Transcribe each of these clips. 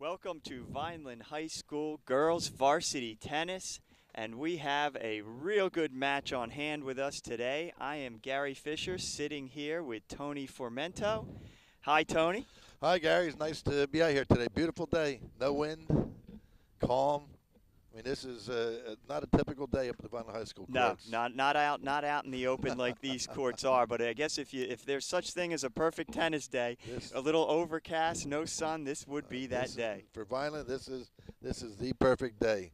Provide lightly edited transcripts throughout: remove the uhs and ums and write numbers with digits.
Welcome to Vineland High School Girls Varsity Tennis, and we have a real good match on hand with us today. I am Gary Fisher, sitting here with Tony Formento. Hi, Tony. Hi, Gary. It's nice to be out here today. Beautiful day. No wind, calm. I mean, this is not a typical day up at the Vineland High School No, courts. not out in the open like these courts are. But I guess if there's such thing as a perfect tennis day, This, a little overcast, no sun, this would be that day. for Vineland, this is the perfect day.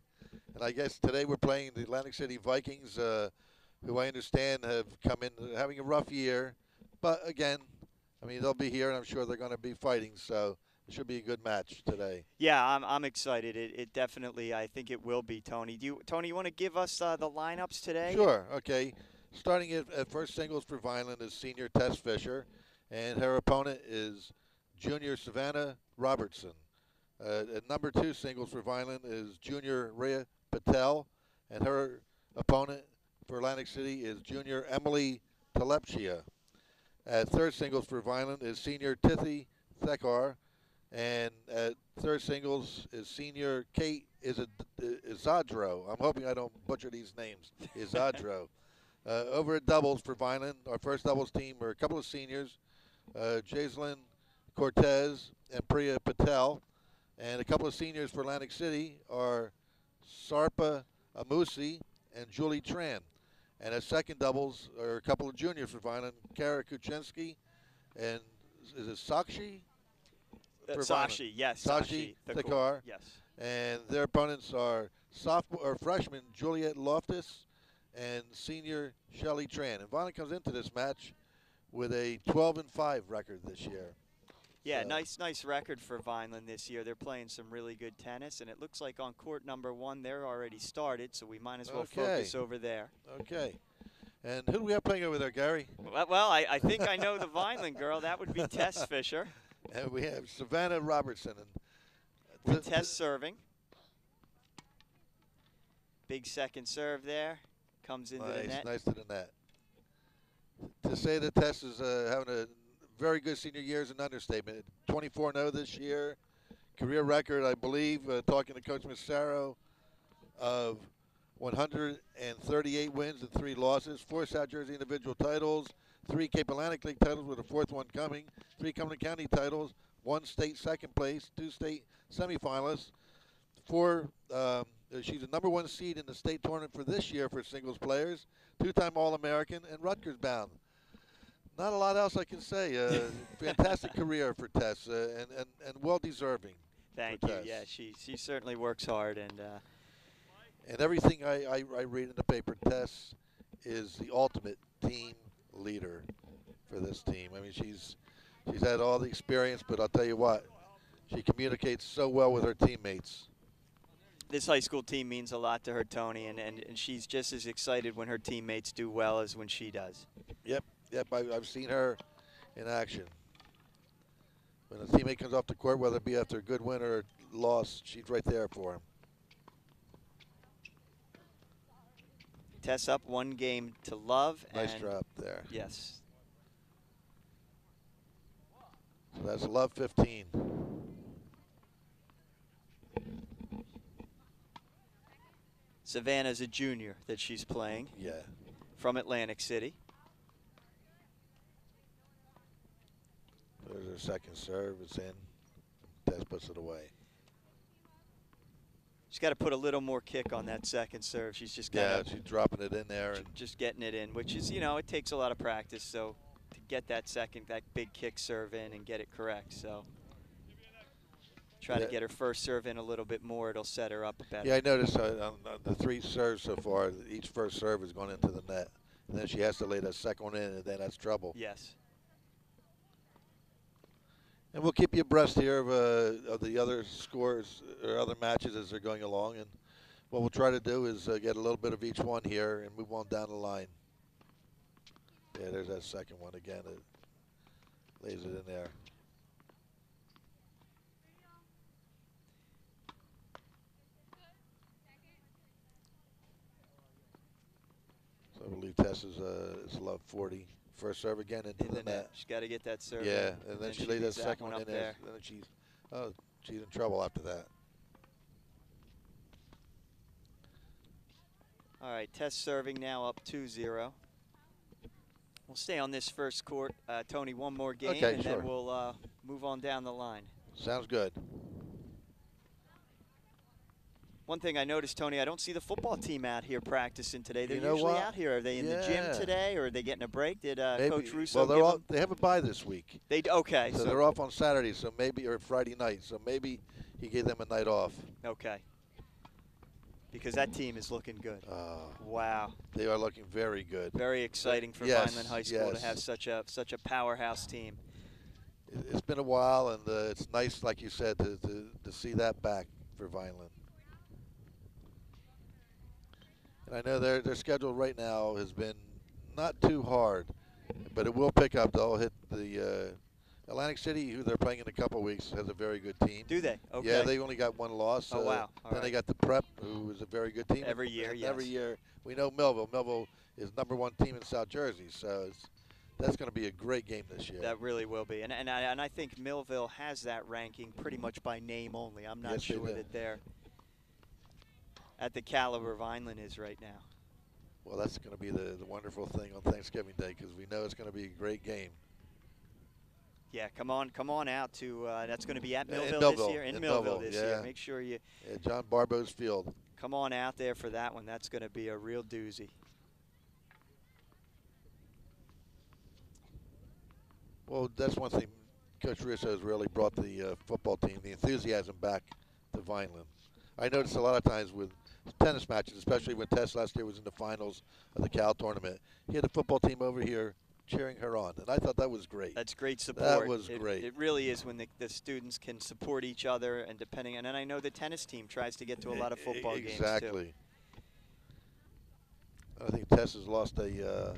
And I guess today we're playing the Atlantic City Vikings, who I understand have come in having a rough year. But again, I mean, they'll be here, and I'm sure they're going to be fighting. So it should be a good match today. Yeah, I'm excited. It definitely, I think it will be, Tony. Tony, you want to give us the lineups today? Sure. Okay. Starting at first singles for Vineland is senior Tess Fisher, and her opponent is junior Savannah Robertson. At number two singles for Vineland is junior Rhea Patel, and her opponent for Atlantic City is junior Emily Talepchia. At third singles for Vineland is senior Tithi Thekar, and at third singles is senior Kate Izadro. I'm hoping I don't butcher these names. Izadro. Over at doubles for Vineland, our first doubles team are a couple of seniors, Jaislyn Cortez and Priya Patel. And a couple of seniors for Atlantic City are Sarpa Amusi and Julie Tran. And at second doubles are a couple of juniors for Vineland, Kara Kuczynski and is it Sakshi? Sashi, yes. Sashi Thakor, Thakar. yes. And their opponents are sophomore or freshman Juliet Loftus and senior Shelly Tran. And Vineland comes into this match with a 12-5 record this year. Yeah, So, nice record for Vineland this year. They're playing some really good tennis, and it looks like on court number one they're already started, so we might as well focus over there. Okay. And who do we have playing over there, Gary? Well, I think I know the Vineland girl. That would be Tess Fisher. And we have Savannah Robertson. With Tess serving. Big second serve there. Comes into the net. Nice to the net. To say that Tess is having a very good senior year is an understatement. 24-0 this year. Career record, I believe, talking to Coach Massaro, of 138 wins and 3 losses, 4 South Jersey individual titles, 3 Cape Atlantic League titles with a 4th one coming, 3 Cumberland County titles, 1 state second place, 2 state semifinalists, 4 she's a number 1 seed in the state tournament for this year for singles players, 2-time All-American, and Rutgers bound. Not a lot else I can say. Fantastic career for Tess, and well-deserving. Thank you. Yeah, she certainly works hard. And everything I read in the paper, Tess is the ultimate team leader for this team. I mean, she's had all the experience, but I'll tell you what, she communicates so well with her teammates. This high school team means a lot to her, Tony, and she's just as excited when her teammates do well as when she does. Yep, I've seen her in action. When a teammate comes off the court, whether it be after a good win or a loss, she's right there for him. Tess up 1 game to love. Nice drop there. Yes. So that's love 15. Savannah's a junior that she's playing. Yeah. From Atlantic City. There's her second serve. It's in. Tess puts it away. She's got to put a little more kick on that second serve. She's just got she's dropping it in there and just getting it in, which is, it takes a lot of practice. So to get that big kick serve in and get it correct. So try to get her first serve in a little bit more. It'll set her up better. Yeah, I noticed on the 3 serves so far, each first serve has gone into the net. And then she has to lay that second one in, and then that's trouble. Yes. And we'll keep you abreast here of the other scores or other matches as they're going along. And what we'll try to do is get a little bit of each one here and move on down the line. Yeah, there's that second one again. It lays it in there. So I believe Tess is love 40. First serve again into the net. She's got to get that serve. Yeah, in. and then she laid that second one in there. And then she's in trouble after that. All right, Tess serving now up 2-0. We'll stay on this first court, Tony, one more game, Okay, and sure. then we'll move on down the line. Sounds good. One thing I noticed, Tony, I don't see the football team out here practicing today. They're You know usually what? out here. Are they in the gym today, or are they getting a break? Did Coach Russo well, give them? they have a bye this week. Okay. So they're off on Saturday, so maybe, or Friday night, so maybe he gave them a night off. Okay. Because that team is looking good. Wow. They are looking very good. Very exciting for Vineland High School to have such a powerhouse team. It's been a while, and it's nice, like you said, to see that back for Vineland. And I know their schedule right now has been not too hard, but it will pick up. They'll hit the Atlantic City, who they're playing in a couple weeks, has a very good team. Do they? Okay. Yeah, they only got one loss. Oh, wow. Then they got the Prep, who is a very good team. Every year, yes. Every year. We know Millville. Millville is #1 team in South Jersey, so that's going to be a great game this year. That really will be. And I think Millville has that ranking pretty much by name only. I'm not sure that they're at the caliber Vineland is right now. Well, that's going to be the wonderful thing on Thanksgiving Day, because we know it's going to be a great game. Yeah, come on out to that's going to be at Millville, this year. In Millville this year. Make sure you. Yeah, John Barbo's Field. Come on out there for that one. That's going to be a real doozy. Well, that's one thing. Coach Russo has really brought the football team, the enthusiasm back to Vineland. I noticed a lot of times with tennis matches, especially when Tess last year was in the finals of the Cal tournament, he had the football team over here cheering her on, and I thought that was great. That's great support. That was great. It really is when the students can support each other, and and then I know the tennis team tries to get to a lot of football games too. Exactly. I think Tess has lost a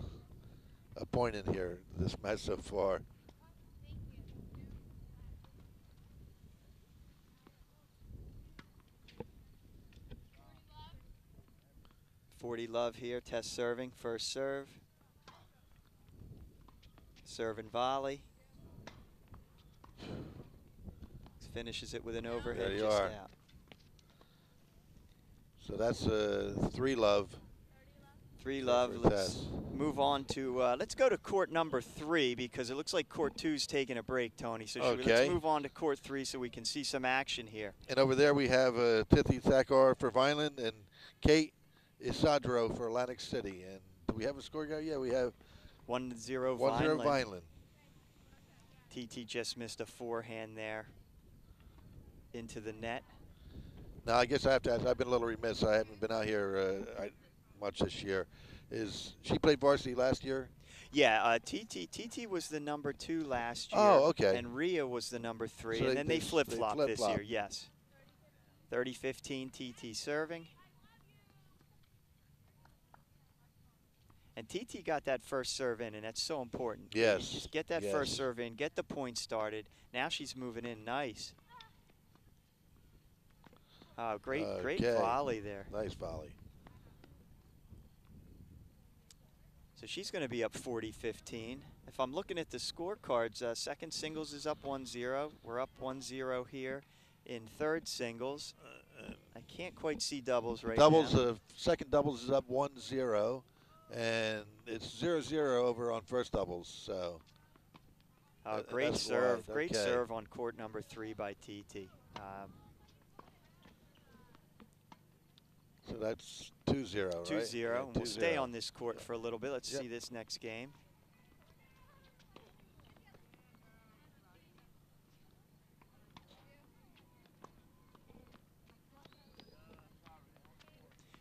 point in here this match so far. Love here, Tess serving, first serve. Serve and volley. Finishes it with an overhead just out. So that's 3-love. 3-love. Let's move on to, let's go to court number 3, because it looks like court 2's taking a break, Tony. So let's move on to court 3 so we can see some action here. And over there we have Tithi Thakkar for Vineland and Kate Isadro for Atlantic City. And do we have a score guy? Yeah, we have 1-0 Vineland. 1-0 Vineland. TT just missed a forehand there into the net. Now, I guess I have to ask, I've been a little remiss. I haven't been out here much this year. She played varsity last year? Yeah, TT was the number 2 last year. Oh, okay. And Rhea was the number 3. So and then they flip-flopped this year, yes. 30-15 TT serving. And TT got that first serve in, and that's so important. Yes. Just get that first serve in, get the point started. Now she's moving in nice. Oh, great volley there. Nice volley. So she's going to be up 40-15. If I'm looking at the scorecards, second singles is up 1-0. We're up 1-0 here in third singles. I can't quite see doubles right now. Second doubles is up 1-0. And it's 0-0 over on first doubles. So great serve, great serve on court number 3 by TT. So that's 2-0, right? 2-0. Yeah, and we'll stay on this court for a little bit. Let's see this next game.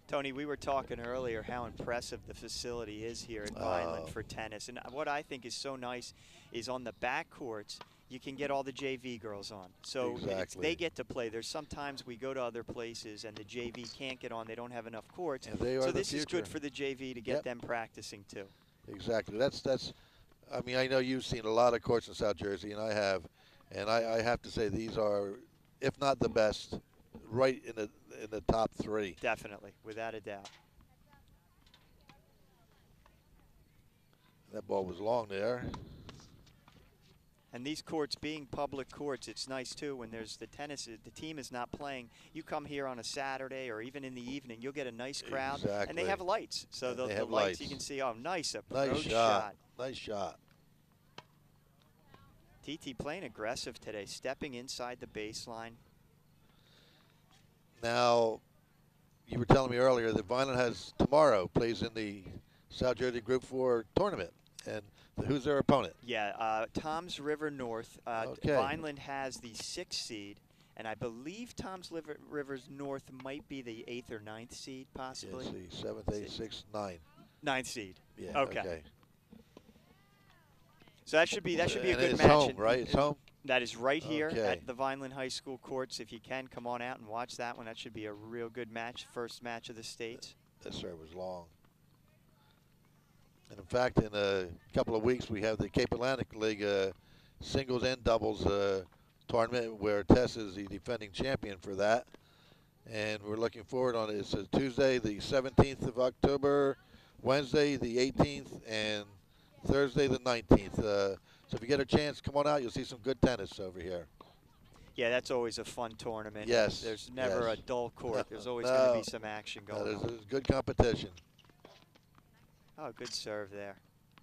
Tony, we were talking earlier how impressive the facility is here at Vineland for tennis. And what I think is so nice is on the back courts, you can get all the JV girls on. So they get to play. There's sometimes we go to other places and the JV can't get on. They don't have enough courts. So this is good for the JV to get them practicing too. Exactly. That's. I mean, I know you've seen a lot of courts in South Jersey, and I have. And I have to say these are, if not the best, right in the top 3. Definitely, without a doubt. That ball was long there. And these courts being public courts, it's nice too when there's the team is not playing. You come here on a Saturday or even in the evening, you'll get a nice crowd. Exactly. And they have lights. So the have lights, lights. you can see, oh, nice Nice approach shot. Nice shot. TT playing aggressive today, stepping inside the baseline. Now, you were telling me earlier that Vineland has tomorrow plays in the South Jersey Group 4 tournament. And who's their opponent? Yeah, Toms River North. Okay. Vineland has the 6th seed, and I believe Toms Rivers North might be the 8th or 9th seed, possibly. Yes, the 7th, 8th, 6th, 9th. 9th seed. Yeah. Okay. So that should be a good it's match. Home, right? It's home. That is right here Okay. at the Vineland High School courts. If you can, come on out and watch that one. That should be a real good match. First match of the states. That serve was long. And in fact, in a couple of weeks, we have the Cape Atlantic League singles and doubles tournament where Tess is the defending champion for that. And we're looking forward on it. It's Tuesday, the 17th of October, Wednesday, the 18th, and Thursday, the 19th. So if you get a chance, come on out. You'll see some good tennis over here. Yeah, that's always a fun tournament. Yes. There's never yes. a dull court. There's always No. going to be some action going on. There's good competition. Oh, good serve there.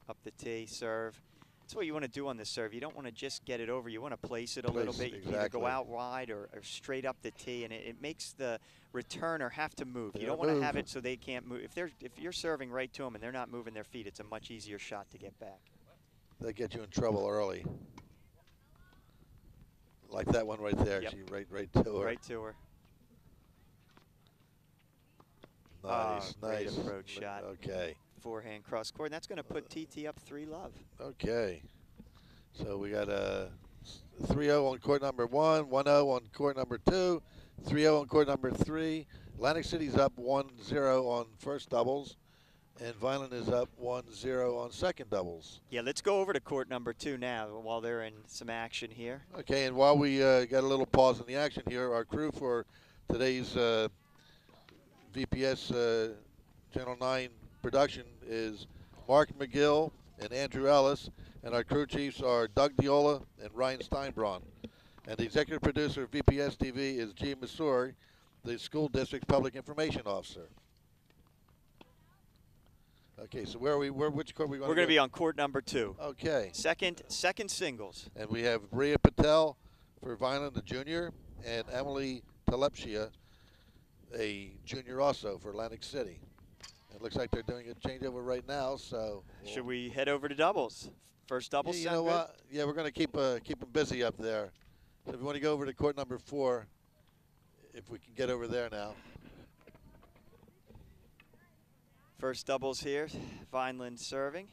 Up the tee, serve. That's what you want to do on the serve. You don't want to just get it over. You want to place it a little bit. You can either go out wide or straight up the tee, and it makes the returner have to move. You don't want to have it so they can't move. If you're serving right to them and they're not moving their feet, it's a much easier shot to get back. They get you in trouble early. Like that one right there. Yep. She right to her. Right to her. Nice, great nice. approach shot. Okay. Forehand cross court, and that's going to put TT up 3-love. Okay. So we got a 3-0 on court number 1, 1-0 on court number 2, 3-0 on court number 3. Atlantic City's up 1-0 on first doubles, and Vineland is up 1-0 on second doubles. Yeah, let's go over to court number 2 now while they're in some action here. Okay, and while we got a little pause in the action here, our crew for today's VPS Channel 9 production is Mark McGill and Andrew Ellis, and our crew chiefs are Doug Diola and Ryan Steinbraun. And the executive producer of VPS TV is G. Masuri, the school district public information officer. Okay, so which court are we going to We're going to be on court number 2. Okay. Second singles. And we have Bria Patel for Vineland, the junior, and Emily Talepshia, a junior also for Atlantic City. It looks like they're doing a changeover right now, so. Should we head over to doubles? First doubles. Yeah, you know what? Yeah, we're going to keep them busy up there. So if you want to go over to court number 4, if we can get over there now. First doubles here. Vineland serving.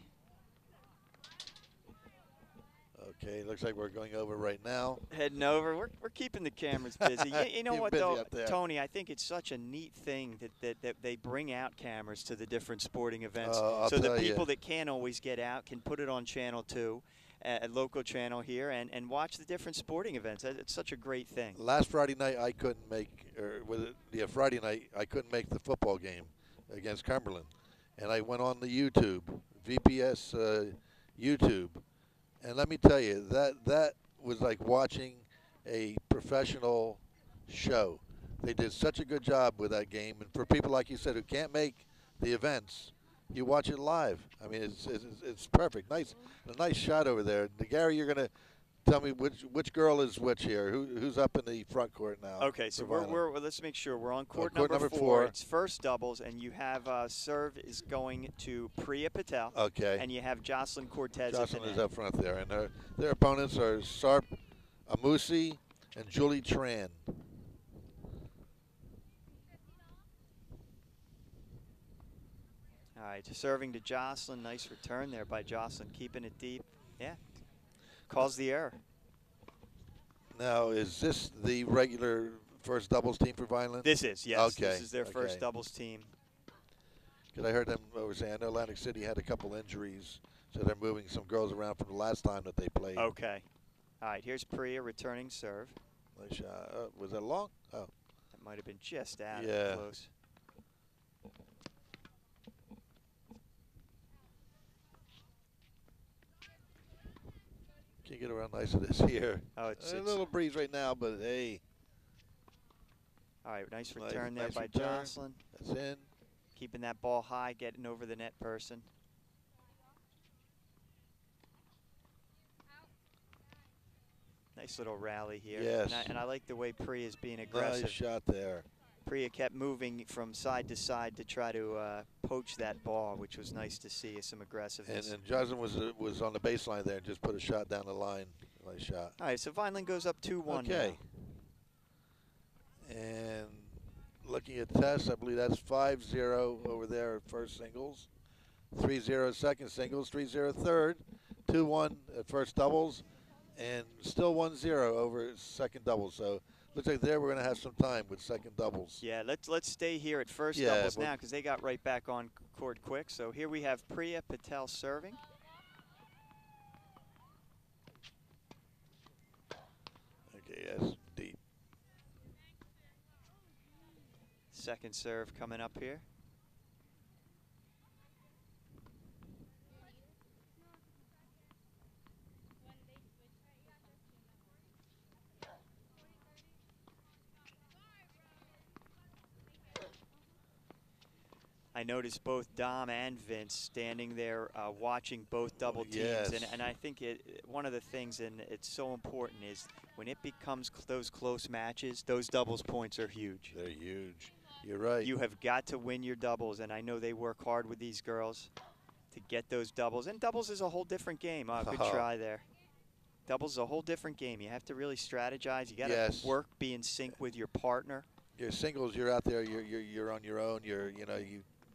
Okay, looks like we're going over right now. Heading over. We're keeping the cameras busy. You know what, though, Tony? I think it's such a neat thing that they bring out cameras to the different sporting events. So the people that can't always get out can put it on Channel 2, a local channel here, and watch the different sporting events. It's such a great thing. Last Friday night, I couldn't make, Friday night, I couldn't make the football game against Cumberland. And I went on the YouTube, VPS YouTube. And let me tell you, that was like watching a professional show. They did such a good job with that game. And for people like you said who can't make the events, you watch it live. I mean, it's perfect. A nice shot over there. Gary, you're going to tell me which girl is which here. Who's up in the front court now? Okay, so let's make sure we're on court number 4. It's first doubles, and you have serve is going to Priya Patel. Okay. And you have Jocelyn Cortez. Jocelyn is up front there, and their opponents are Sarp Amusi and Julie Tran. All right, serving to Jocelyn. Nice return there by Jocelyn, keeping it deep. Yeah. Caused the error. Now, is this the regular first doubles team for Vineland? This is, yes. Okay. This is their first doubles team. Because I heard them saying, I know Atlantic City had a couple injuries, so they're moving some girls around from the last time that they played. Okay. All right, here's Priya returning serve. Nice shot. Was that long? Oh. That might have been just out of close. Can't get around nice it is here. Oh, it's A little breeze right now, but hey. All right, nice return there nice by return. Jocelyn. That's in. Keeping that ball high, getting over the net person. Nice little rally here. Yes. And I like the way Priya is being aggressive. Nice shot there. Priya kept moving from side to side to try to poach that ball, which was nice to see, some aggressiveness. And Jocelyn was on the baseline there and just put a shot down the line. Nice shot. All right, so Vineland goes up 2-1 Okay. And looking at Tess, I believe that's 5-0 over there at first singles. 3-0 second singles, 3-0 third, 2-1 at first doubles, and still 1-0 over second doubles. So looks like there we're going to have some time with second doubles. Yeah, let's stay here at first doubles now because they got right back on court quick. So here we have Priya Patel serving. Okay, yes, deep. Second serve coming up here. I noticed both Dom and Vince standing there watching both double teams. Yes. And I think one of the things, and it's so important, is when it becomes those close matches, those doubles points are huge. They're huge. You're right. You have got to win your doubles, and I know they work hard with these girls to get those doubles. And doubles is a whole different game. Good try there. Doubles is a whole different game. You have to really strategize. You got to work, be in sync with your partner. Your singles, you're out there. You're on your own.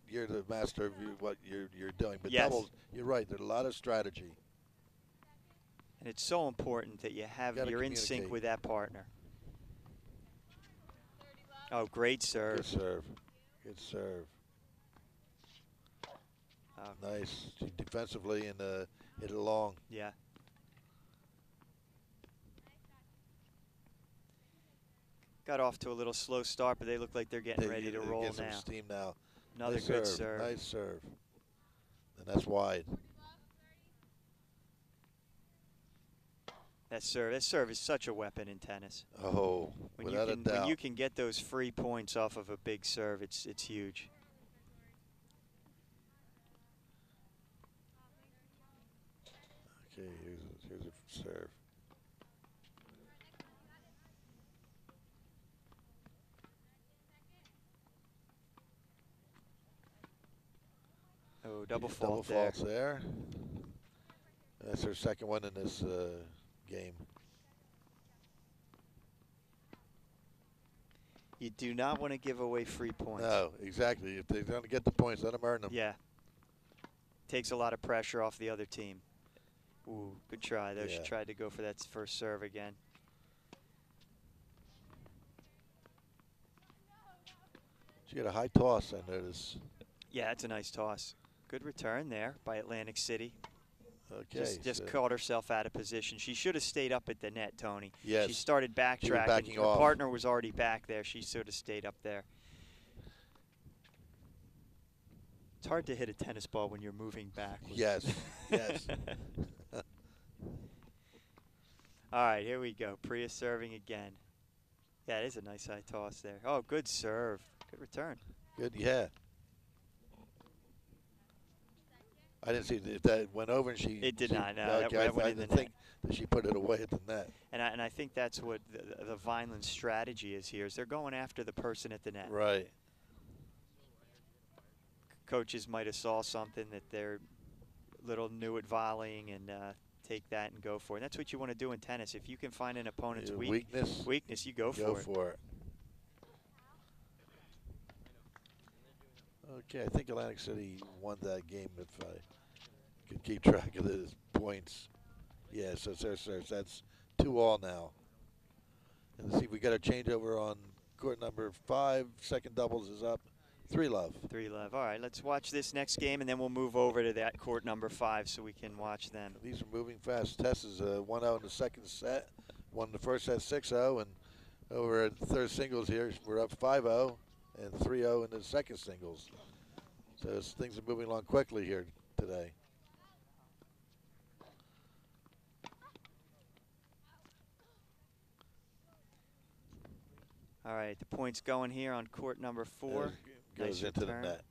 You're the master of what you're doing. But doubles, you're right. There's a lot of strategy. And it's so important that you're in sync with that partner. Oh, great serve. Good serve. Good serve. Nice defensively and hit it long. Yeah. Got off to a little slow start, but they look like they're getting ready to roll now. Get some steam now. Another nice good serve. Nice serve. And that's wide. That serve is such a weapon in tennis. Oh, without a doubt. When you can get those free points off of a big serve, it's huge. Okay, here's a serve. Oh, double faults there. That's her second one in this game. You do not want to give away free points. No, exactly. If they're going to get the points, let them earn them. Yeah. Takes a lot of pressure off the other team. Ooh, good try there. She tried to go for that first serve again. She got a high toss, I notice. Yeah, that's a nice toss. Good return there by Atlantic City. Okay. Just caught herself out of position. She should have stayed up at the net, Tony. Yes. She started backtracking. Her partner was already back there. She sort of stayed up there. It's hard to hit a tennis ball when you're moving backwards. Yes. Yes. All right, here we go. Priya serving again. Yeah, it is a nice high toss there. Oh, good serve. Good return. Good, yeah. I didn't see if that went over and she. It did not. No, okay, that went in the net. think that she put it away at the net. And I think that's what the Vineland strategy is here. Is they're going after the person at the net. Right. Coaches might have saw something that they're a little new at volleying and take that and go for it. And that's what you want to do in tennis. If you can find an opponent's weakness, you go for it. Go for it. Okay, I think Atlantic City won that game if I could keep track of the points. Yeah, so it's their serves. That's 2-all now. And let's see if we got a changeover on court number 5. Second doubles is up. 3-love. 3-love. All right, let's watch this next game, and then we'll move over to that court number 5 so we can watch them. These are moving fast. Tess is 1-0 in the second set. Won the first set 6-0, and over at third singles here, we're up 5-0 and 3-0 in the second singles. So things are moving along quickly here today. All right, the point's going here on court number 4. Goes Nice into return. the net.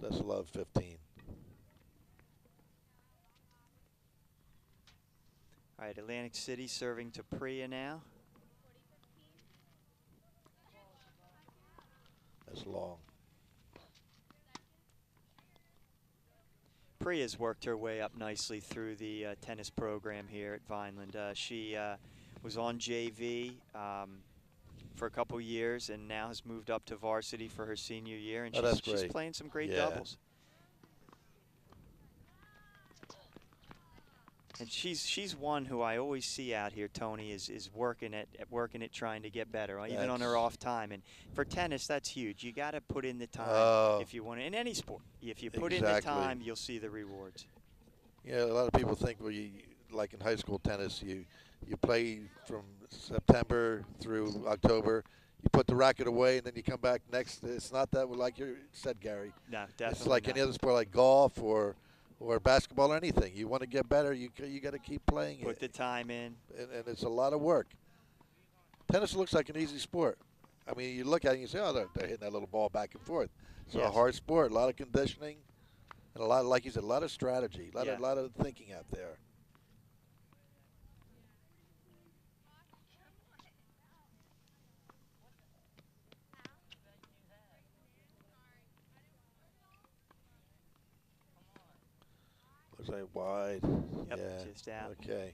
That's love 15. All right, Atlantic City serving to Priya now. That's long. Priya's worked her way up nicely through the tennis program here at Vineland. She was on JV for a couple years and now has moved up to varsity for her senior year, and she's playing some great doubles. And she's one who I always see out here, Tony, is working at trying to get better, even on her off time. And for tennis, that's huge. You got to put in the time if you want to. In any sport, if you put in the time, you'll see the rewards. Yeah, a lot of people think, well, like in high school tennis, you play from September through October. You put the racket away, and then you come back next. It's not that, like you said, Gary. No, definitely It's like not. any other sport, like golf or basketball or anything. You want to get better, you got to keep playing it. Put the time in. And it's a lot of work. Tennis looks like an easy sport. I mean, you look at it and you say, oh, they're hitting that little ball back and forth. It's a hard sport, a lot of conditioning, and a lot of, like you said, a lot of strategy, a lot of thinking out there. Was I wide? Yep, yeah. just out. Okay.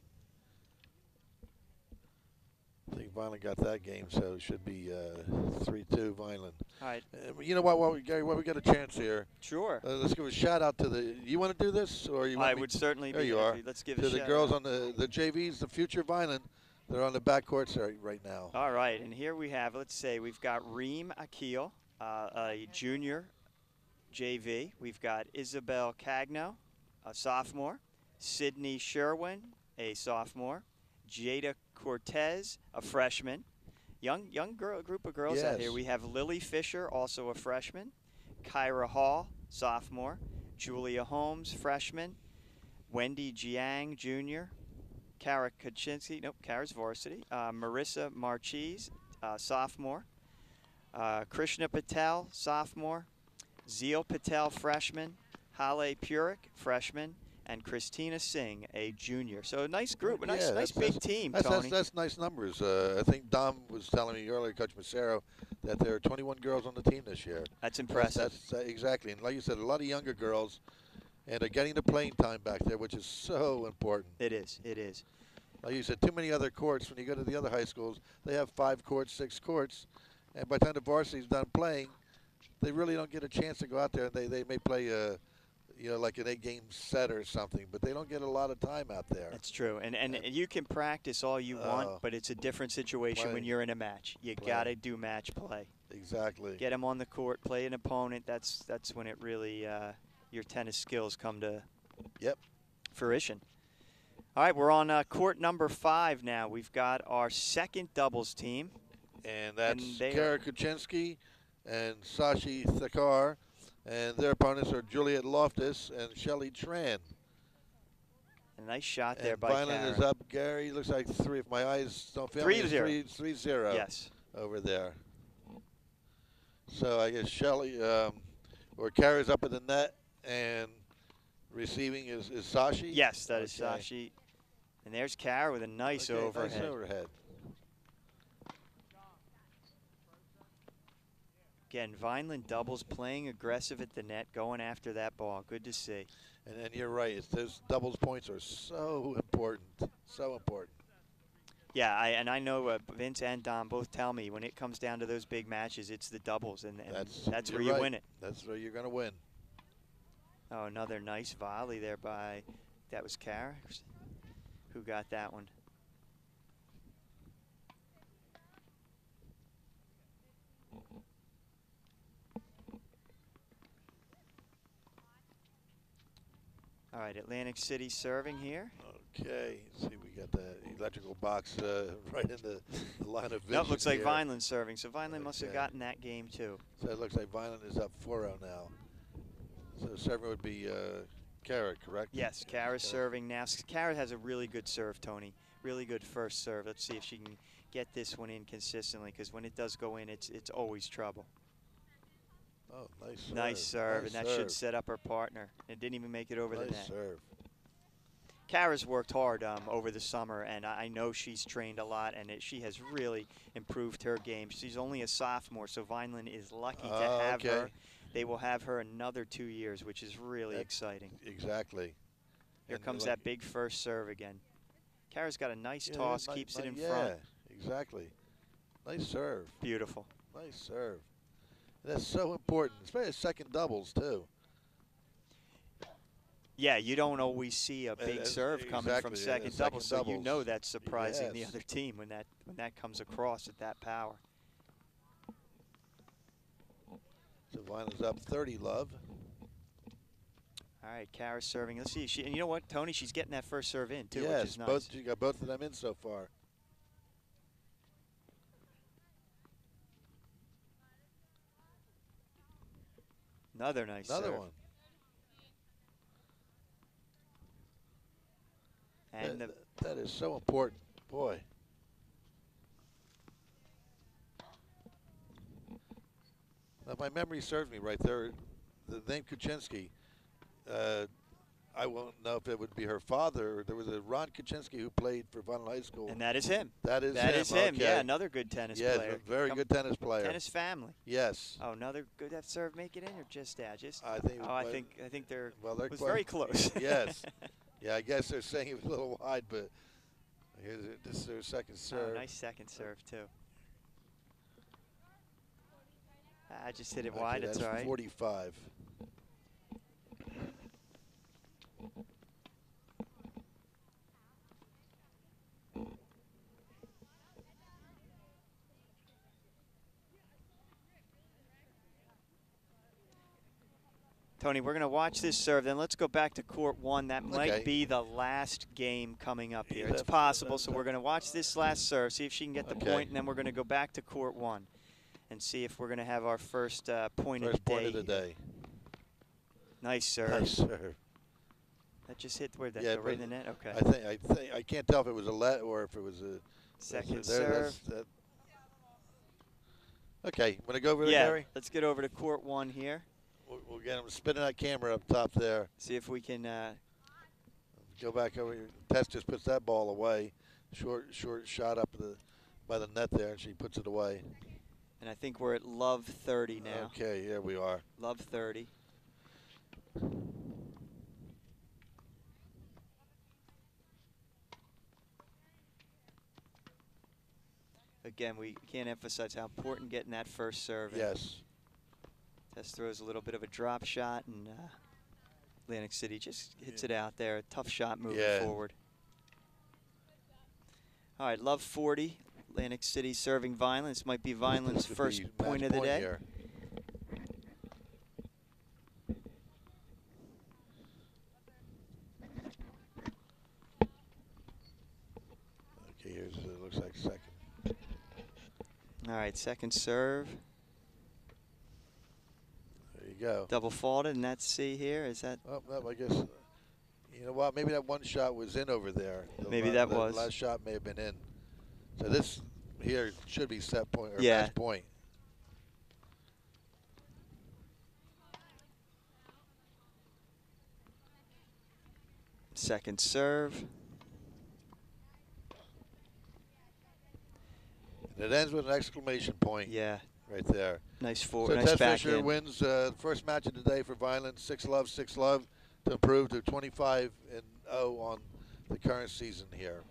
I think Vineland got that game, so it should be 3-2 Vineland. All right. You know what, Gary? While we got a chance here, sure. Let's give a shout out to the. You want to do this, or you? Want I would certainly. There be you are. Let's give to a the shout girls out. on the JVs, the future Vineland. They're on the backcourt right now. All right, and here we have. Let's say we've got Reem Akil, a junior JV. We've got Isabel Cagno, a sophomore. Sydney Sherwin, a sophomore. Jada Cortez, a freshman. Young group of girls out here. We have Lily Fisher, also a freshman. Kyra Hall, sophomore. Julia Holmes, freshman. Wendy Jiang, junior. Kara Kaczynski, nope, Kara's varsity. Marissa Marchese, sophomore. Krishna Patel, sophomore. Zeal Patel, freshman. Hale Purik, freshman. And Christina Singh, a junior. So a nice group, a nice big team, Tony. That's nice numbers. I think Dom was telling me earlier, Coach Massero, that there are 21 girls on the team this year. That's impressive. That's exactly. And like you said, a lot of younger girls, and they're getting the playing time back there, which is so important. It is. It is. Like you said, too many other courts. When you go to the other high schools, they have 5 courts, 6 courts, and by the time the varsity's done playing, they really don't get a chance to go out there. They may play like an 8-game set or something, but they don't get a lot of time out there. That's true. And you can practice all you want, but it's a different situation when you're in a match. You got to do match play. Exactly. Get them on the court, play an opponent. That's when it really your tennis skills come to fruition. All right, we're on court number 5 now. We've got our second doubles team. And that's Kara Kuczynski and Sashi Thakar. And their opponents are Juliet Loftus and Shelly Tran. A nice shot there by Kara. Vineland is up, Gary. Looks like 3, if my eyes don't fail me. 3-0. Yes. Over there. So I guess Shelly, or Kara's up in the net, and receiving is Sashi? Yes, that is Sashi. And there's Kara with a nice overhead. Nice overhead. Again, Vineland doubles, playing aggressive at the net, going after that ball. Good to see. And you're right. Those doubles points are so important. So important. Yeah, I know Vince and Don both tell me when it comes down to those big matches, it's the doubles, and that's where you win it. That's where you're going to win. Oh, another nice volley there by, that was Kara who got that one. All right, Atlantic City serving here. Okay, see, we got the electrical box right in the line of vision. That looks like here. Vineland serving, so Vineland must have gotten that game too. So it looks like Vineland is up 4-0 now. So serving would be Kara, correct? Yes, Kara's serving now. Kara has a really good serve, Tony. Really good first serve. Let's see if she can get this one in consistently, because when it does go in, it's always trouble. Oh, nice serve. Nice serve, nice and that should set up her partner. It didn't even make it over the net. Nice serve. Kara's worked hard over the summer, and I know she's trained a lot, and she has really improved her game. She's only a sophomore, so Vineland is lucky to have her. They will have her another 2 years, which is really exciting. Exactly. Here comes that big first serve again. Kara's got a nice toss, keeps it in front. Yeah, exactly. Nice serve. Beautiful. Nice serve. That's so important, especially second doubles, too. Yeah, you don't always see a big serve coming from second doubles, so you know that's surprising the other team when that comes across at that power. So Vineland's up 30, love. All right, Kara's serving. Let's see. And you know what, Tony? She's getting that first serve in, too, yes, which is nice. You got both of them in so far. Another nice serve. Another one. And that is so important. Boy. Now, my memory serves me right there. The name Kuczynski, I won't know if it would be her father. There was a Ron Kuczynski who played for Vineland High School. And that is him. That is him. Okay. Yeah, another good tennis player. Yes, a very good tennis player. Tennis family. Yes. Oh, another good that serve. Make it in or just out? I think. Oh, I think they're. Well, they're was very close. Yes. Yeah, I guess they're saying it was a little wide, but this is their second serve. Oh, nice second serve too. I just hit it wide. It's all right. 45. Tony, we're going to watch this serve. Then let's go back to court one. That might be the last game coming up here. It's possible. So we're going to watch this last serve, see if she can get the point, and then we're going to go back to court one and see if we're going to have our first point of the day. Nice serve. Nice serve. That just hit where that go right in the net. Okay. I think I can't tell if it was a let or if it was a second serve. Okay, want to go over there, Gary? Let's get over to court one here. We'll get him spinning that camera up top there. See if we can go back over here. Tess just puts that ball away. Short shot up by the net there, and she puts it away. And I think we're at love 30 now. Okay, here we are. Love 30. Again, we can't emphasize how important getting that first serve in. Yes. Tess throws a little bit of a drop shot, and Atlantic City just hits it out there. A tough shot moving forward. All right, love 40. Atlantic City serving Vineland. This might be Vineland's first point of the day. Here. Okay, here's it looks like second. All right, second serve. There you go. Double faulted, and that's C here. Is that? Oh, no, I guess. You know what? Maybe that one shot was in over there. Maybe that was. The last shot may have been in. So this here should be set point or match point. Second serve. And it ends with an exclamation point. Yeah. Right there. Nice forward. So nice Tess back Fisher in. wins first match of the day for Vineland. 6-love, 6-love to improve to 25-0 on the current season here.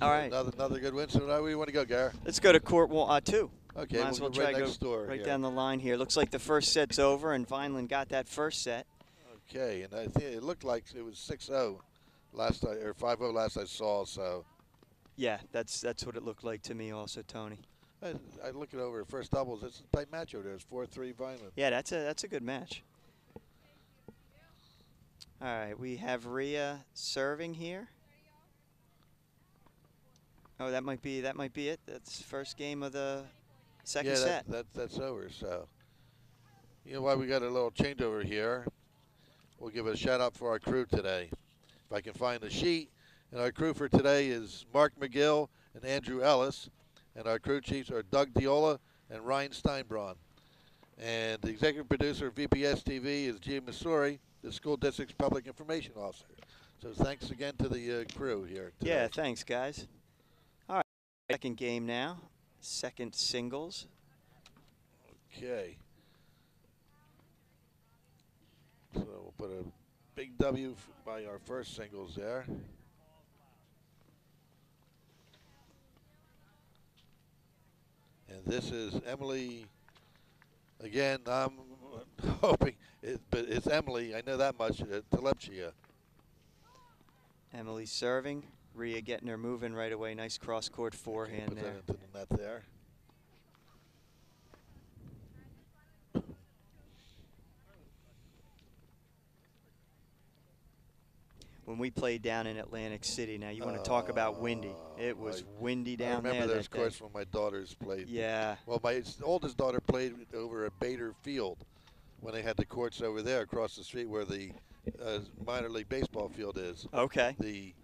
All right. Another good win. So where do you want to go, Gar? Let's go to court 2. Okay, might as well try right to go right down the line here. Looks like the first set's over, and Vineland got that first set. Okay, and I think it looked like it was 6-0 last or 5-0 last I saw. So. Yeah, that's what it looked like to me also, Tony. I look it over first doubles. It's a tight match over there. It's 4-3 Vineland. Yeah, that's a good match. All right, we have Rhea serving here. Oh, that might be it. That's first game of the second set. That's over. So, you know why we got a little changeover here. We'll give a shout out for our crew today. If I can find the sheet. And our crew for today is Mark McGill and Andrew Ellis. And our crew chiefs are Doug Diola and Ryan Steinbraun. And the executive producer of VPS TV is Gia Missouri, the school district's public information officer. So thanks again to the crew here today. Yeah, thanks, guys. All right, second game now. Second singles. Okay. So we'll put a big W by our first singles there. And this is Emily. Again, I'm hoping, but it's Emily. I know that much. Telepchia. Emily serving. Rhea getting her moving right away. Nice cross-court forehand Put there. that into the net there. When we played down in Atlantic City, now you want to talk about windy. It was windy down there. I remember that those courts when my daughters played. Yeah. Well, my oldest daughter played over at Bader Field when they had the courts over there across the street where the minor league baseball field is. Okay. The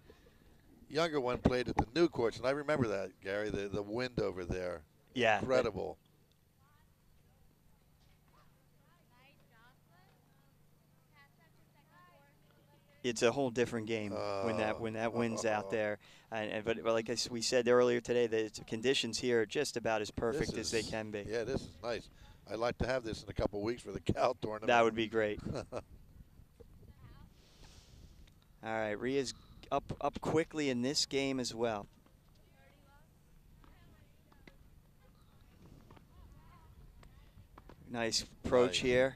younger one played at the new courts, and I remember that, Gary, the wind over there. Yeah. Incredible. It's a whole different game when that wind's out there. But like we said earlier today, the conditions here are just about as perfect as they can be. Yeah, this is nice. I'd like to have this in a couple of weeks for the Cal tournament. That would be great. All right, Rhea's up quickly in this game as well. Nice approach here.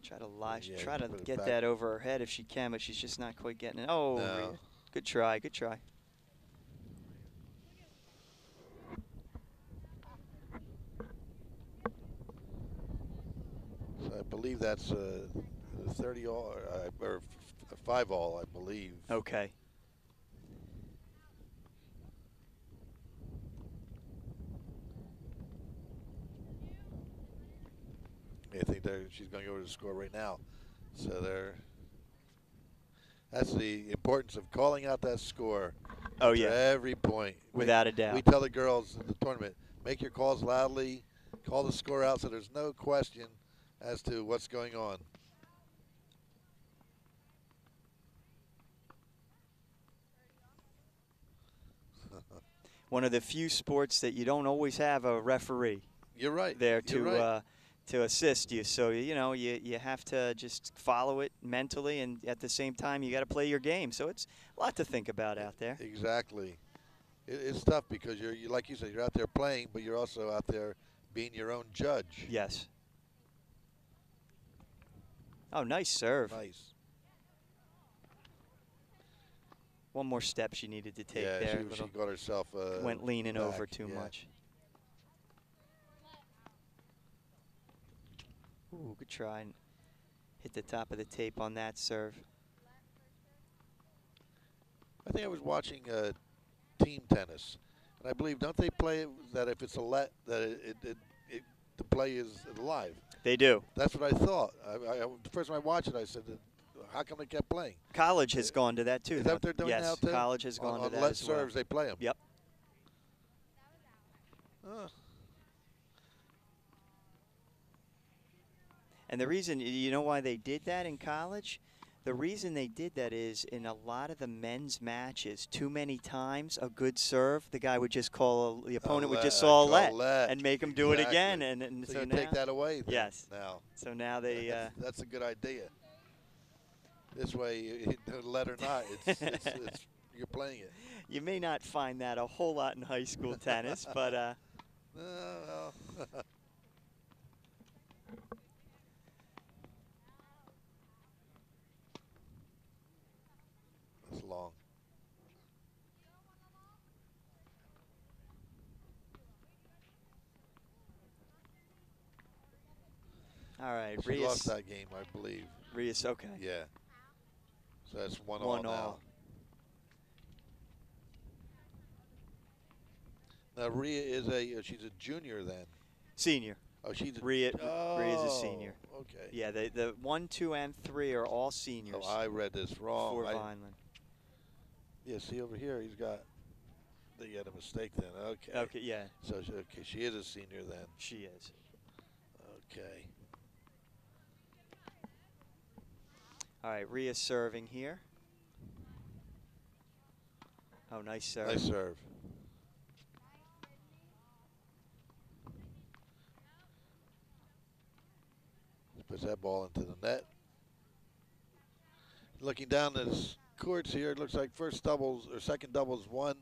Try to get that over her head if she can, but she's just not quite getting it. Oh, no. Good try, good try. So I believe that's 30 all or 5 all, I believe. Okay. I think she's going to go to the score right now. So that's the importance of calling out that score. Oh, yeah. Every point. Without a doubt. We tell the girls in the tournament, make your calls loudly, call the score out so there's no question as to what's going on. One of the few sports that you don't always have a referee. You're right. There You're right. to assist you. So, you have to just follow it mentally, and at the same time, you got to play your game. So it's a lot to think about out there. Exactly. It's tough because you're like you said, you're out there playing, but you're also out there being your own judge. Yes. Oh, nice serve. Nice. One more step she needed to take there. Yeah, she got herself went leaning back, over too much. Ooh, good try. And hit the top of the tape on that serve. I think I was watching team tennis, and I believe, don't they play it that if it's the play is live? They do. That's what I thought. The first time I watched it, I said, how come they kept playing? College has gone to that too. Is that what they're doing now too? Yes, college has gone to that let as well. serves, they play them. Yep. And the reason, you know why they did that in college? The reason they did that is in a lot of the men's matches, too many times a good serve, the guy would just call, the opponent would just call let and make him do it again. And so so you now, take that away then, yes. now. So now they... that's a good idea. This way, let or not, you're playing it. You may not find that a whole lot in high school tennis, but... No. That's long. All right, She lost that game, I believe. Rhea's okay. Yeah. So that's 1-1 now. Now Rhea is she's a junior then. Senior. Oh, she's a Rhea's a senior. Okay. Yeah, the 1, 2, and 3 are all seniors. Oh, I read this wrong. For Vineland. Yeah, see over here, he's got. They had a mistake then. Okay. Okay, yeah, So okay, she is a senior then. she is. Okay. All right, Rhea serving here. Oh, nice serve. Nice serve. Puts that ball into the net. Looking down the courts here, it looks like first doubles or second doubles won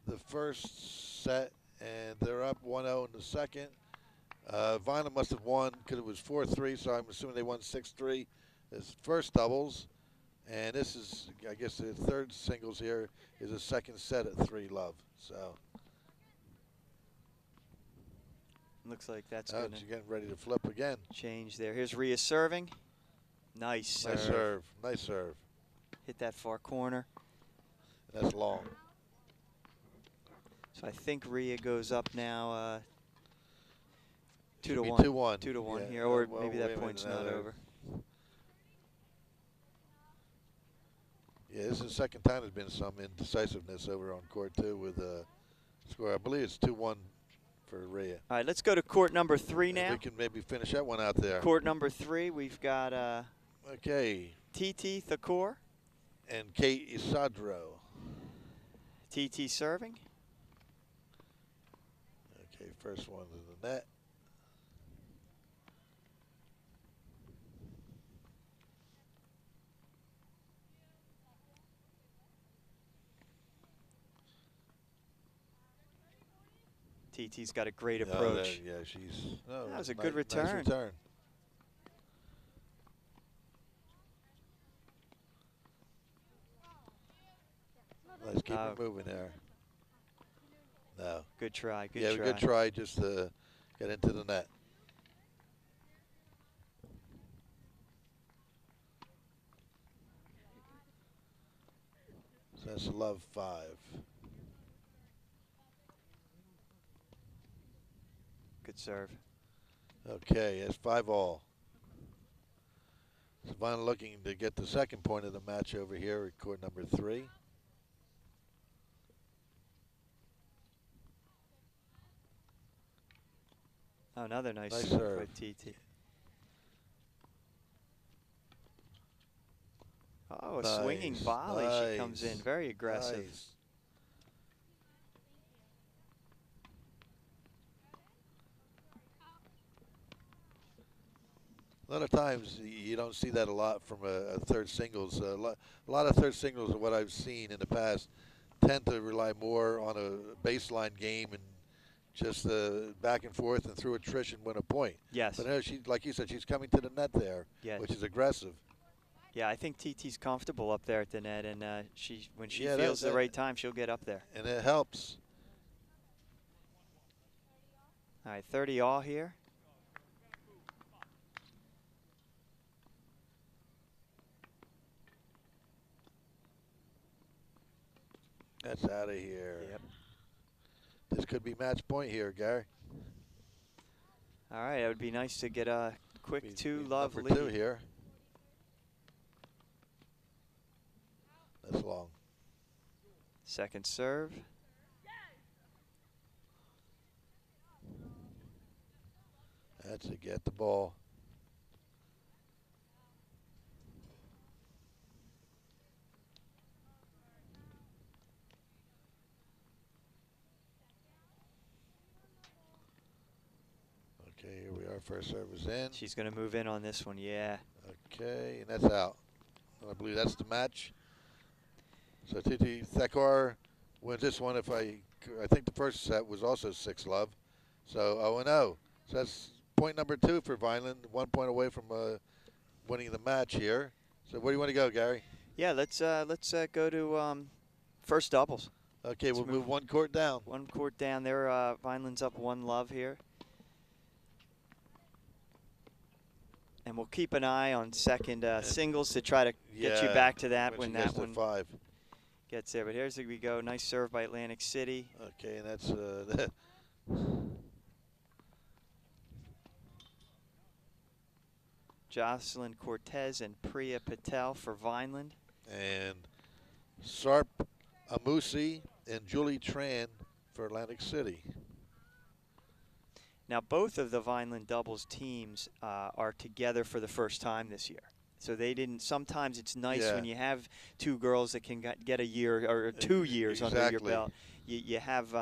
the first set, and they're up 1-0 in the second. Violent must have won because it was 4-3, so I'm assuming they won 6-3 as first doubles. And this is, I guess, the third singles here is a second set at 3-love. So looks like that's going she's getting ready to flip again. change there. Here's Rhea serving. Nice serve. Nice serve. Nice serve. Hit that far corner. That's long. So I think Rhea goes up now 2-1. 2-1. 2-1 Yeah. here, or Well, maybe wait a that point's minute, not over. Yeah, this is the second time there's been some indecisiveness over on court two with score. I believe it's 2-1 for Rhea. All right, let's go to court number 3 And now. we can maybe finish that one out there. Court number 3, we've got Okay. TT Thakur. And Kate Isadro. TT serving. Okay, first one to the net. TT's got a great No, approach. yeah, she's. No, That was a nice, good return. Nice return. Let's keep it moving there. No. Good try. Good yeah, try. good try just to get into the net. So that's a love 5. Good serve. Okay, it's 5-all. Savannah looking to get the second point of the match over here at court number 3. Oh, another nice Nice serve serve. by TT. Oh, a swinging Nice, volley. nice, She comes in very aggressive. Nice. A lot of times you don't see that a lot from a third singles. A lot of third singles, what I've seen in the past, tend to rely more on a baseline game and just back and forth and through attrition win a point. Yes. But no, she, like you said, she's coming to the net there, Yes. which is aggressive. Yeah, I think TT's comfortable up there at the net, and when she Yeah, feels that- the right time, she'll get up there. And it helps. All right, 30 all here. That's out of here. Yep. This could be match point here, Gary. All right, it would be nice to get a quick Be 2-love number lead. 2 here. That's long. Second serve. That's to get the ball. Okay, here we are. First service in. She's going to move in on this one, yeah. Okay, and that's out. And I believe that's the match. So TT Thakar wins this one. I think the first set was also 6-love. So 0-0. So that's point number 2 for Vineland. 1 point away from winning the match here. So where do you want to go, Gary? Yeah, let's go to first doubles. Okay, Let's we'll move one court down. One court down there. Vineland's up 1-love here. And we'll keep an eye on second singles to try to get you back to that when that one 5. gets there. But here's we go. Nice serve by Atlantic City. Okay, and that's Jocelyn Cortez and Priya Patel for Vineland. and Sarp Amusi and Julie Tran for Atlantic City. Now, both of the Vineland doubles teams are together for the first time this year. So they didn't. Sometimes it's nice when you have two girls that can get a year or 2 years under your belt. You have,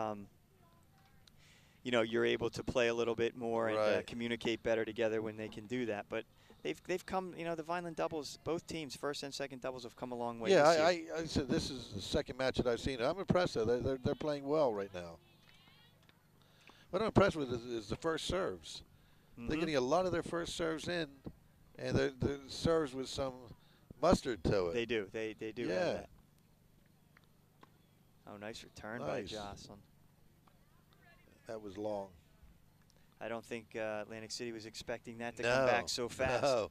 you know, you're able to play a little bit more and communicate better together when they can do that. But they've come. You know, the Vineland doubles, both teams, first and second doubles, have come a long way. Yeah, this year. I said this is the second match that I've seen. I'm impressed. They're playing well right now. What I'm impressed with is the first serves. They're getting a lot of their first serves in, and they're serves with some mustard to it. They do. They do have that. Oh, nice return by Jocelyn. That was long. I don't think Atlantic City was expecting that to come back so fast. No.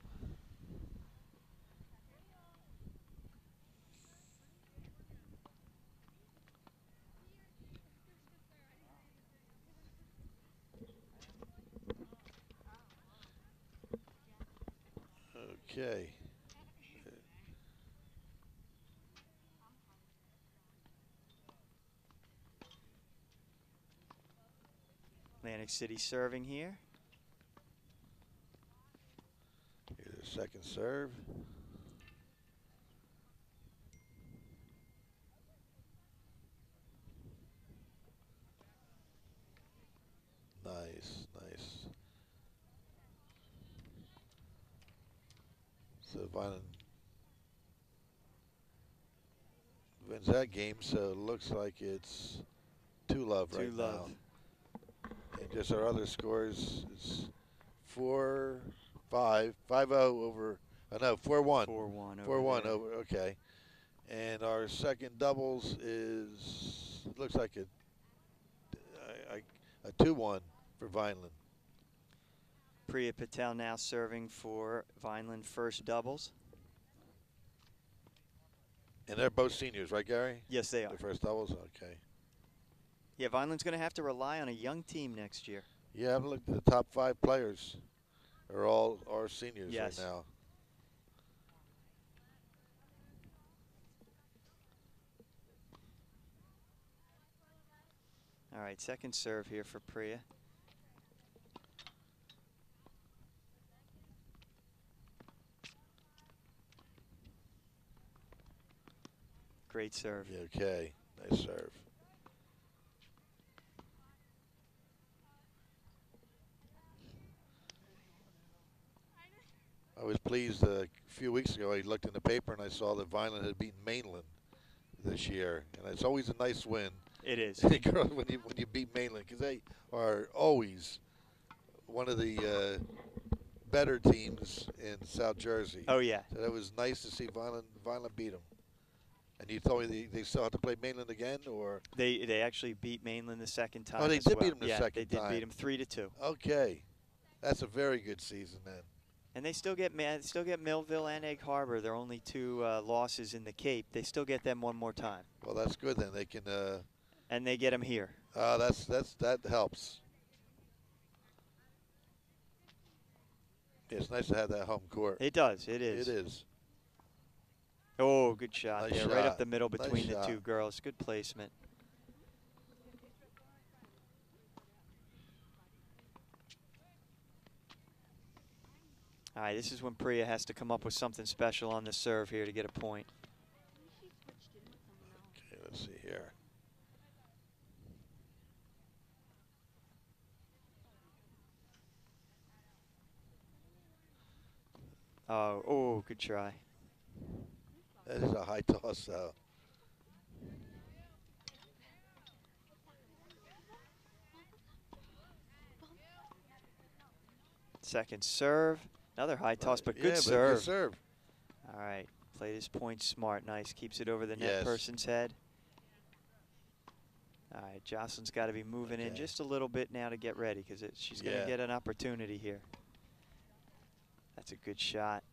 Okay. Atlantic City serving here. Here's a second serve. Nice, nice. So Vineland wins that game, so it looks like it's 2-love right now. And just our other scores is 4-5, 5-0 over, no, 4-1. 4-1 over, okay. And our second doubles is, looks like a 2-1 for Vineland. Priya Patel now serving for Vineland first doubles. And they're both seniors, right, Gary? Yes, they are. The first doubles, okay. Yeah, Vineland's going to have to rely on a young team next year. Yeah, I've looked at the top 5 players are all our seniors right now. All right, second serve here for Priya. Great serve. Okay, nice serve. I was pleased a few weeks ago. I looked in the paper and I saw that Vineland had beaten Mainland this year, and it's always a nice win. It is. Girls, when you beat Mainland, because they are always one of the better teams in South Jersey. Oh yeah. So it was nice to see Vineland beat them. And you told me they still have to play Mainland again, or they actually beat Mainland the second time. Oh, they did beat them the second time. Yeah, they did beat them 3-2. Okay, that's a very good season then. And they still get Millville and Egg Harbor. They're only 2 losses in the Cape. They still get them one more time. Well, that's good then. They can. And they get them here. That helps. It's nice to have that home court. It does. It is. It is. Oh, good shot Nice there, shot. right up the middle between Nice the shot. 2 girls. Good placement. All right, this is when Priya has to come up with something special on the serve here to get a point. Okay, let's see here. Oh, good try. That is a high toss, though. Second serve. Another high toss, but good But serve. good serve. All right, played his point smart. Nice. Keeps it over the net person's head. All right, Jocelyn's got to be moving in just a little bit now to get ready because she's going to get an opportunity here. That's a good shot.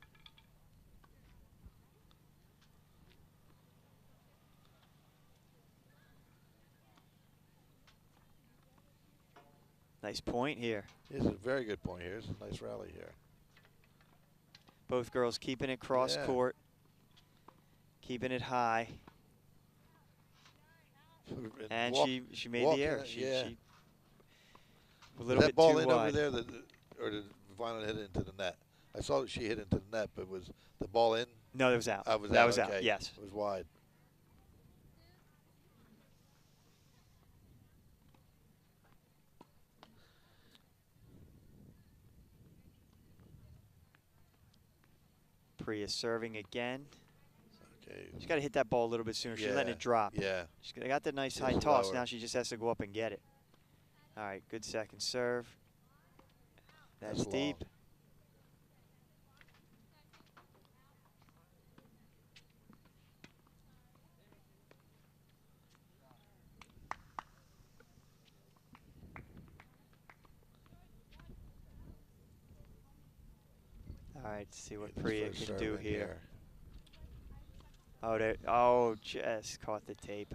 Nice point here. This is a very good point here. It's a nice rally here. Both girls keeping it cross court, keeping it high. And walk, she made the walking. error. Yeah. She a Was little that bit ball too in over wide. there, or did Violent hit it into the net? I saw that she hit into the net, but was the ball in? No, that was out. I was That out. was out. Okay, Yes. it was wide. Priya serving again. Okay. She's got to hit that ball a little bit sooner. She's letting Yeah. it drop. Yeah. She's got the nice high Just toss. lower. Now she just has to go up and get it. All right, good second serve. That's That's long. deep. All right, let's see what Get his Priya first can serve do in here. Oh, there. Oh, just caught the tape.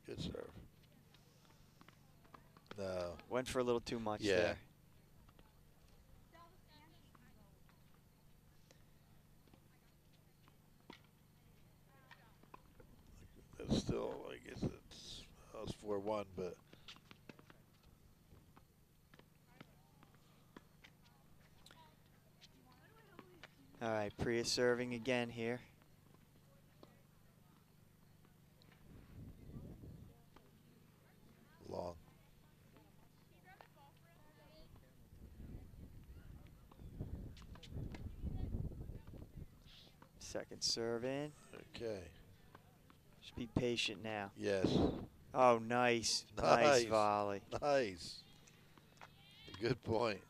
Good serve. No. Went for a little too much Yeah. there. It's still, I guess it's 4-1, but All right, Priya serving again here. long. Second serve in. Okay. Just be patient now. Yes. Oh, nice. Nice. Nice volley. Nice. Good point.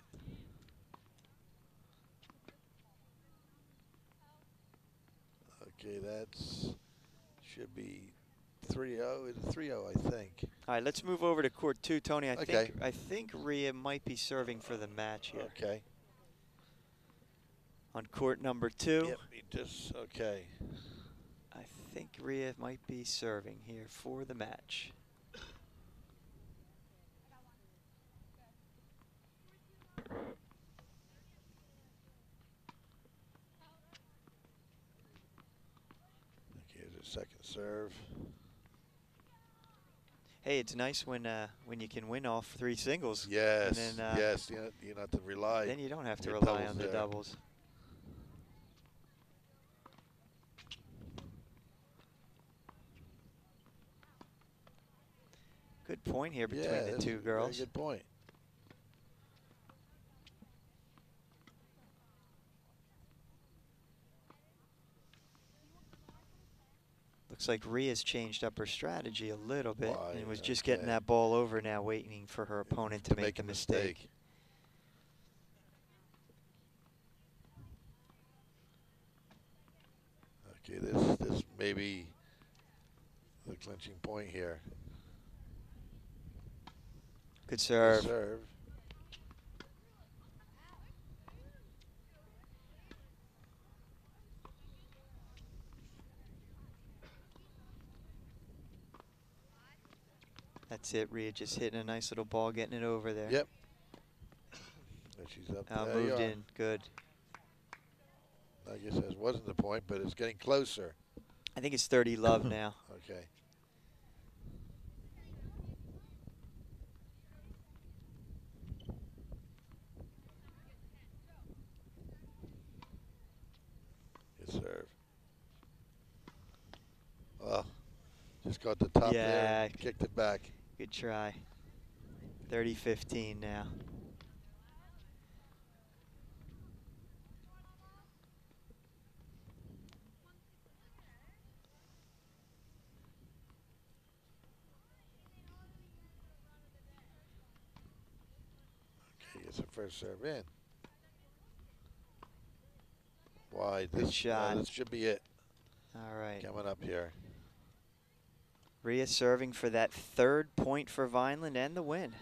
Okay, that's should be 3-0. It's 3-0, I think. All right, let's move over to court 2, Tony. Okay. I think Rhea might be serving for the match here. Okay. On court number 2. Yep. He just okay. I think Rhea might be serving here for the match. Okay, here's a second serve. Hey, it's nice when you can win off 3 singles. Yes. And then, yes. You don't have to rely. Then you don't have to your rely doubles on the there. doubles. Good point here between Yeah, the that's two a girls. Very good point. Looks like Rhea's changed up her strategy a little bit Why, and was just getting okay. that ball over now, waiting for her opponent to make the a mistake. Okay, this may be the clinching point here. Good serve. Good serve. That's it, Rhea just hitting a nice little ball, getting it over there. Yep. And she's up there. Moved in, good. I guess that wasn't the point, but it's getting closer. I think it's 30 love now. Okay. Good serve. Well, just got the top there Yeah. and kicked it back. Good try. 30-15 now. Okay, gets her first serve in. Wide. Good shot. This should be it. All right. Coming up here. Rhea serving for that 3rd point for Vineland and the win.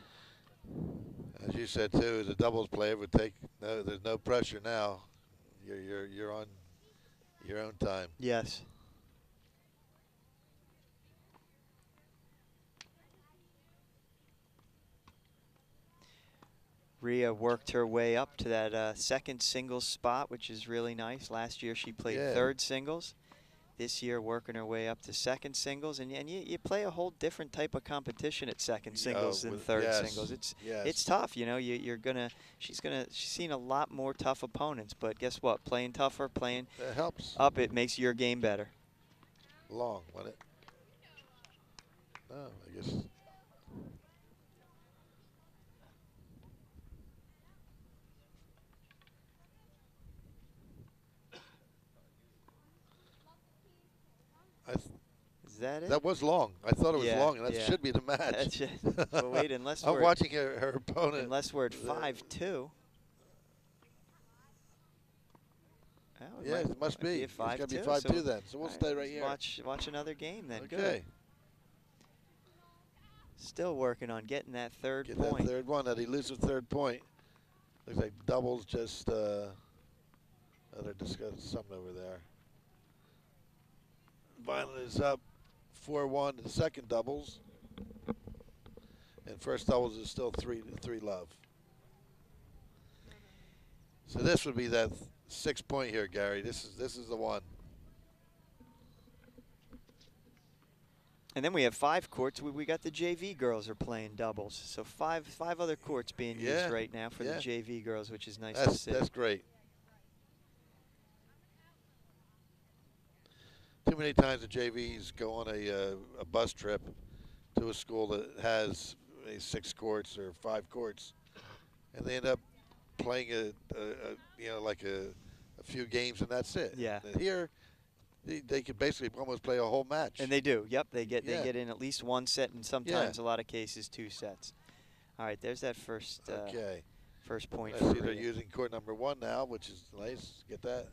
As you said too, as a doubles player, would take no. There's no pressure now. You're on your own time. Yes. Rhea worked her way up to that second singles spot, which is really nice. Last year she played Yeah. third singles. This year working her way up to second singles, and you play a whole different type of competition at second singles than third singles. It's tough, you know. She's seen a lot more tough opponents, but guess what? Playing tougher, playing That helps. up, it makes your game better. Long, wasn't it? No, I guess. Is that it? That was long. I thought it was long, and that should be the match. Well, wait, unless I'm watching her opponent. Unless we're at 5-2. Oh, it must be. It's got to be 5-2 then. So we'll stay right here. Watch another game then. Okay. Good. Still working on getting that third point. That third one, that elusive third point. Looks like doubles just. They're discussing something over there. Violent is up 4-1 in the second doubles, and first doubles is still 3 love. So this would be that 6 point here, Gary. This is the one. And then we have 5 courts. We got the JV girls are playing doubles, so five other courts being used right now for the JV girls, which is nice to see. That's great. Too many times the JVs go on a bus trip to a school that has 6 courts or 5 courts, and they end up playing a few games and that's it. Yeah. And here, they could basically almost play a whole match. And they do. Yep, they get in at least 1 set, and sometimes a lot of cases 2 sets. All right, there's that first first point. I see they're using court number 1 now, which is nice. Get that.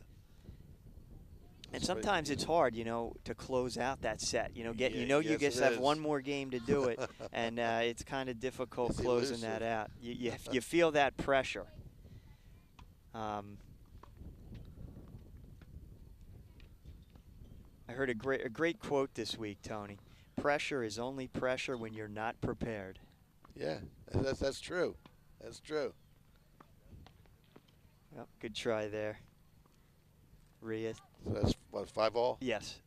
And sometimes it's hard, you know, to close out that set. You know, you just have one more game to do it, and it's kind of difficult closing that out. You feel that pressure. I heard a great quote this week, Tony. Pressure is only pressure when you're not prepared. Yeah, that's true. That's true. Well, good try there, Rhea. So that's what, 5-all? Yes.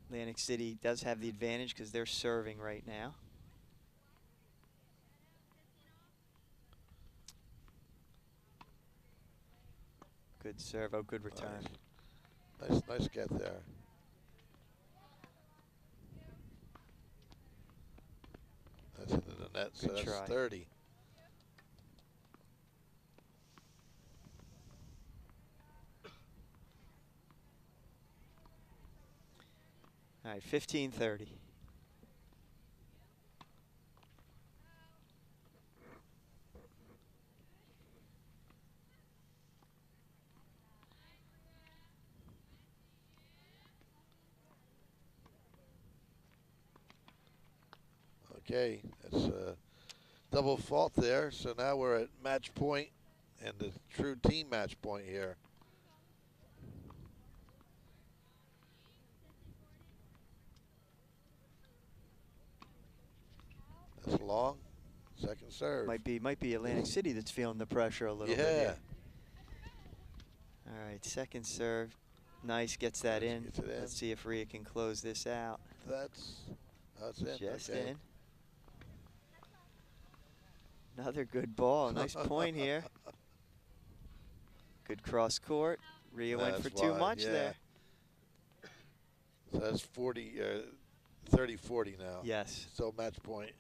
Atlantic City does have the advantage because they're serving right now. Good serve. Oh, good return. Nice get there. That's into the net, so that's 30. All right, 15-30. Okay, that's a double fault there. So now we're at match point and the true team match point here. That's long. Second serve. Might be Atlantic City that's feeling the pressure a little bit. Yeah. All right, second serve. Nice, gets that in. Gets it in. Let's see if Rhea can close this out. That's in. Just in. Another good ball. Nice point here. Good cross court. Rhea went for too much there. So that's 30-40 now. Yes. So match point.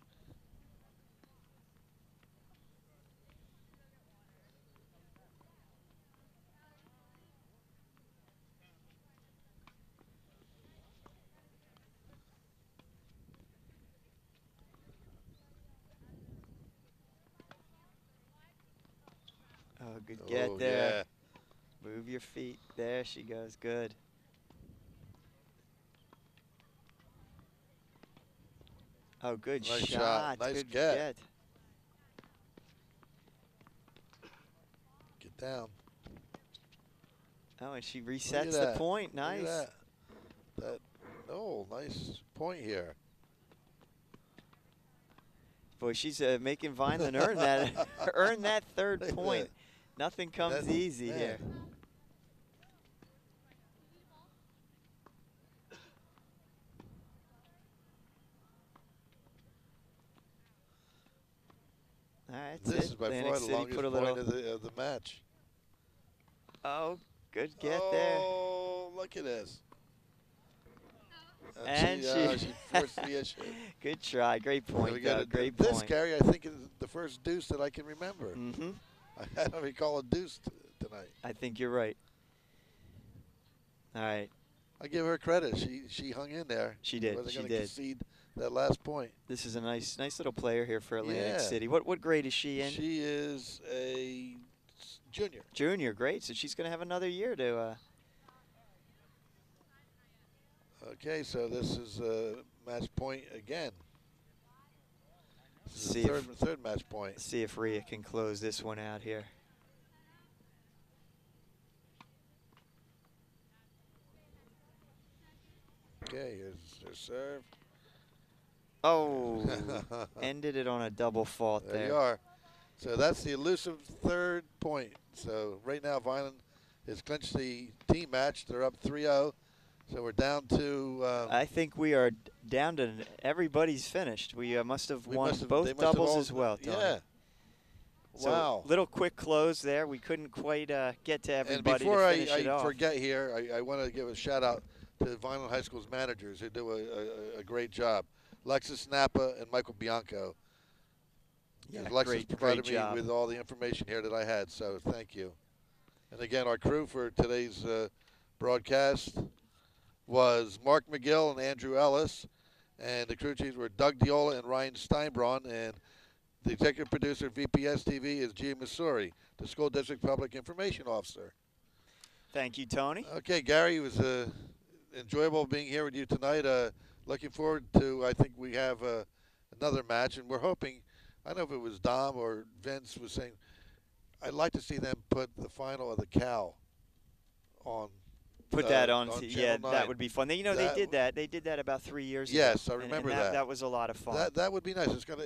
Oh, good get there. Yeah. Move your feet. There she goes. Good. Oh, good nice shot. Nice good get. Get down. Oh, and she resets the point. Nice. Look at that. Oh, nice point here. Boy, she's making Vineland earn that earn that third point. Nothing comes easy here. All right, This is by Atlantic far the City longest put a point little. of the match. Oh, good get there. Oh, look at this. And she forced the issue. Good try. Great point, We got Great this, point. Gary, I think is the first deuce that I can remember. Mm-hmm. I don't recall a deuce tonight. I think you're right. All right. I give her credit. She hung in there. She did. Wasn't She going to did. concede that last point. This is a nice little player here for Atlantic Yeah. City. What grade is she in? She is a junior. Junior, great. So she's going to have another year to. Okay, so this is match point again. This is See the third match point. See if Rhea can close this one out here. Okay, here's their serve. Oh, ended it on a double fault there. There you are. So that's the elusive third point. So right now, Vineland has clinched the team match. They're up 3-0. So we're down to. I think we are down to everybody's finished. We must have won both they must have doubles all, as well, Tony. Yeah. So Wow. little quick close there. We couldn't quite get to everybody. And before to finish it I off. forget here, I want to give a shout out to Vineland High School's managers who do a great job. Alexis Napa and Michael Bianco. Yeah, Alexis provided me job. with all the information here that I had, so thank you. And again, our crew for today's broadcast was Mark McGill and Andrew Ellis, and the crew chiefs were Doug Diola and Ryan Steinbraun, and the executive producer of VPS TV is Gia Missouri, the school district public information officer. Thank you, Tony. Okay, Gary, it was enjoyable being here with you tonight. Looking forward to, I think we have another match, and we're hoping, I don't know if it was Dom or Vince was saying, I'd like to see them put the final of the Cal on. Put that on, yeah, 9. That would be fun. They did that. They did that about 3 years ago. Yes, I remember and that. That was a lot of fun. That would be nice. It's gonna,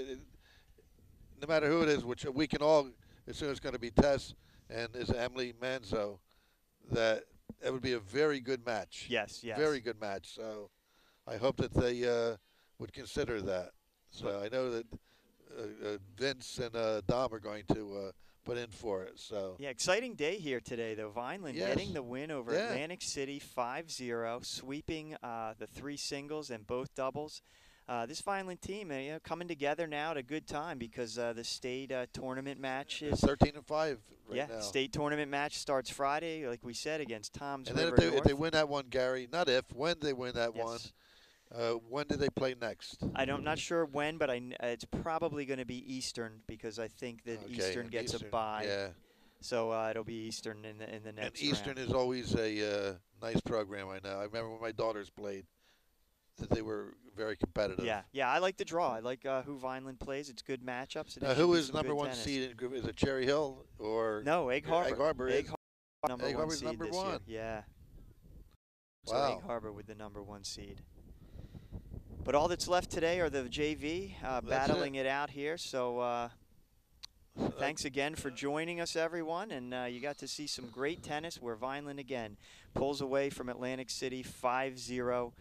no matter who it is, which we can all assume it's going to be Tess and is Emily Manzo. That it would be a very good match. Yes, yes. Very good match. So I hope that they would consider that. So I know that Vince and Dom are going to put in for it. So yeah, exciting day here today, though. Vineland getting the win over Atlantic City 5-0, sweeping the 3 singles and both doubles. This Vineland team, coming together now at a good time because the state tournament match is 13-5 right now. State tournament match starts Friday, like we said, against Tom's and then River if they win that one, Gary, not if, when they win that one. When do they play next? I'm not sure when, but it's probably going to be Eastern because I think that Eastern gets a bye. Yeah. So it'll be Eastern in the next And Eastern round. is always a nice program, I know. I remember when my daughters played that they were very competitive. Yeah, I like the draw. I like who Vineland plays. It's good matchups. Now, who is number 1 seed in group? Is it Cherry Hill or no? Egg Harbor. Egg Harbor is number Egg 1 Harbor's seed number this 1. year. Yeah. So Wow. Egg Harbor with the number 1 seed. But all that's left today are the JV battling it out here. So thanks again for joining us, everyone. And you got to see some great tennis where Vineland, again, pulls away from Atlantic City 5-0,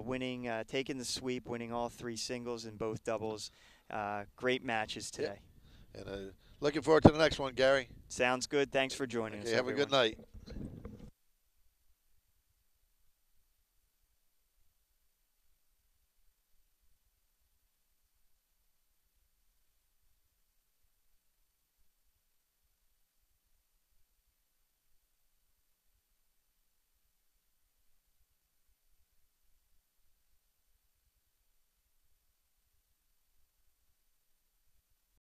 winning, taking the sweep, winning all 3 singles and both doubles. Great matches today. And looking forward to the next one, Gary. Sounds good. Thanks for joining us, Have everyone. a good night.